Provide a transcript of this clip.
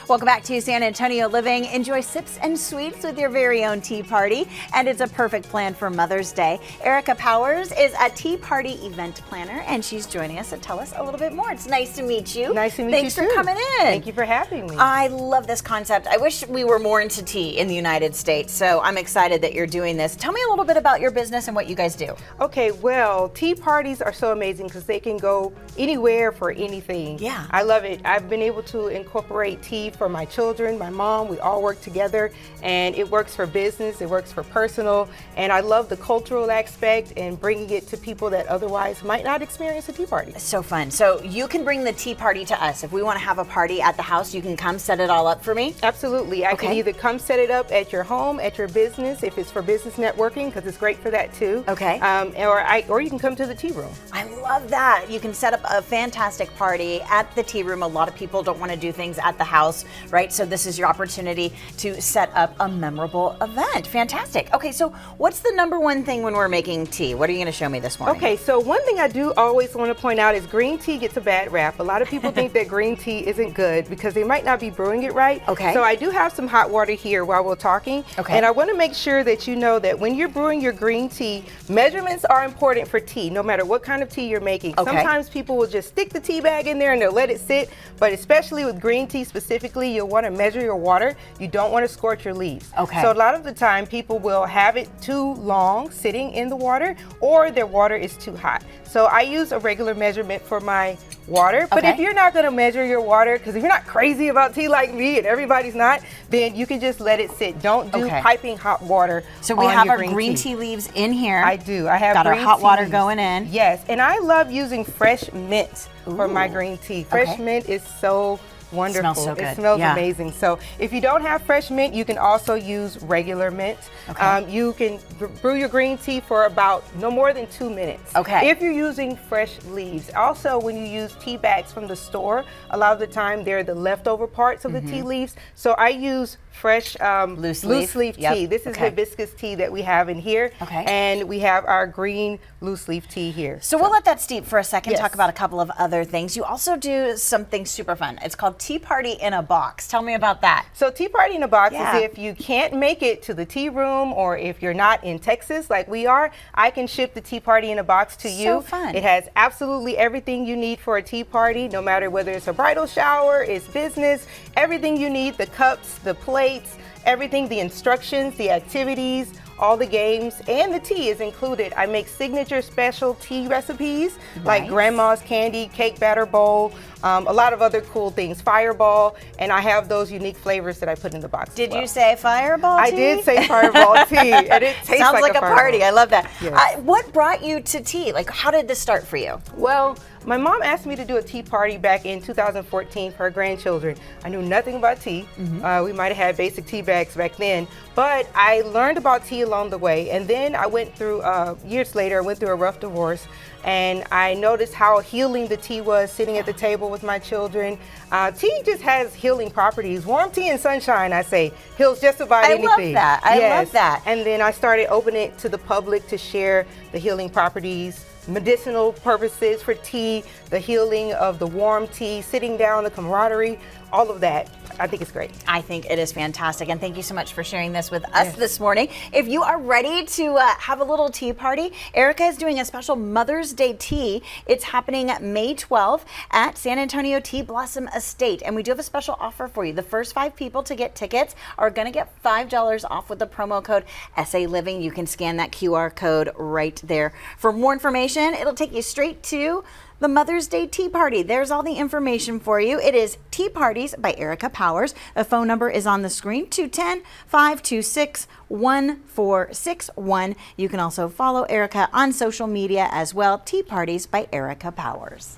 Welcome back to San Antonio Living. Enjoy sips and sweets with your very own tea party, and it's a perfect plan for Mother's Day. Erica Powers is a tea party event planner, and she's joining us to tell us a little bit more. It's nice to meet you. Nice to meet Thanks you too. for coming in. Thank you for having me. I love this concept. I wish we were more into tea in the United States, so I'm excited that you're doing this. Tell me a little bit about your business and what you guys do. Okay, well, tea parties are so amazing because they can go anywhere for anything. Yeah. I love it. I've been able to incorporate tea for my children, my mom. We all work together, and it works for business, it works for personal, and I love the cultural aspect and bringing it to people that otherwise might not experience a tea party. So fun. So you can bring the tea party to us. If we want to have a party at the house, you can come set it all up for me? Absolutely. I can either come set it up at your home, at your business, if it's for business networking, because it's great for that too. Okay. Or you can come to the tea room. I love that. You can set up a fantastic party at the tea room. A lot of people don't want to do things at the house, right? So this is your opportunity to set up a memorable event. Fantastic. Okay, so what's the number one thing when we're making tea? What are you going to show me this morning? Okay, so one thing I do always want to point out is green tea gets a bad rap. A lot of people think that green tea isn't good because they might not be brewing it right. Okay. So I do have some hot water here while we're talking. Okay. And I want to make sure that you know that when you're brewing your green tea, measurements are important for tea, no matter what kind of tea you're making. Okay. Sometimes people will just stick the tea bag in there and they'll let it sit, but especially with green tea specifically, you'll want to measure your water. You don't want to scorch your leaves. Okay. So a lot of the time people will have it too long sitting in the water, or their water is too hot. So I use a regular measurement for my water, but if you're not going to measure your water, because if you're not crazy about tea like me and everybody's not, then you can just let it sit. Don't do piping hot water. So we have our green tea leaves in here. I do. I have got our green hot water teas. going in. Yes, and I love using fresh mint for my green tea. Fresh mint is so wonderful. Smells so good. It smells amazing. So if you don't have fresh mint, you can also use regular mint. You can brew your green tea for about no more than 2 minutes. Okay. If you're using fresh leaves. Also, when you use tea bags from the store, a lot of the time they're the leftover parts of the tea leaves. So I use fresh loose leaf tea. This is hibiscus tea that we have in here. And we have our green loose leaf tea here. So we'll let that steep for a second, talk about a couple of other things. You also do something super fun. It's called Tea Party in a Box. Tell me about that. So Tea Party in a Box is if you can't make it to the tea room, or if you're not in Texas like we are, I can ship the Tea Party in a Box to you. So fun. It has absolutely everything you need for a tea party, no matter whether it's a bridal shower, it's business, everything you need, the cups, the plates, everything, the instructions, the activities, all the games, and the tea is included. I make signature special tea recipes like grandma's candy, cake batter bowl, a lot of other cool things, fireball, and I have those unique flavors that I put in the box. Did you say fireball tea? I did say fireball tea, and it tastes Sounds like a party. I love that. Yes. What brought you to tea? Like, how did this start for you? Well, my mom asked me to do a tea party back in 2014 for her grandchildren. I knew nothing about tea. We might have had basic tea bags back then, but I learned about tea along the way. And then I went through, years later, I went through a rough divorce, and I noticed how healing the tea was sitting at the table with my children. Tea just has healing properties. Warm tea and sunshine, I say, heals just about anything. I love that. I love that. And then I started opening it to the public to share the healing properties, medicinal purposes for tea, the healing of the warm tea, sitting down, the camaraderie, all of that. I think it's great. I think it is fantastic, and thank you so much for sharing this with us this morning. If you are ready to have a little tea party, Erica is doing a special Mother's Day tea. It's happening May 12th at San Antonio Tea Blossom Estate, and we do have a special offer for you. The first 5 people to get tickets are going to get $5 off with the promo code SA Living. You can scan that QR code right there. For more information, it'll take you straight to the Mother's Day Tea Party. There's all the information for you. It is Tea Parties by Erica Powers. The phone number is on the screen, 210-526-1461. You can also follow Erica on social media as well. Tea Parties by Erica Powers.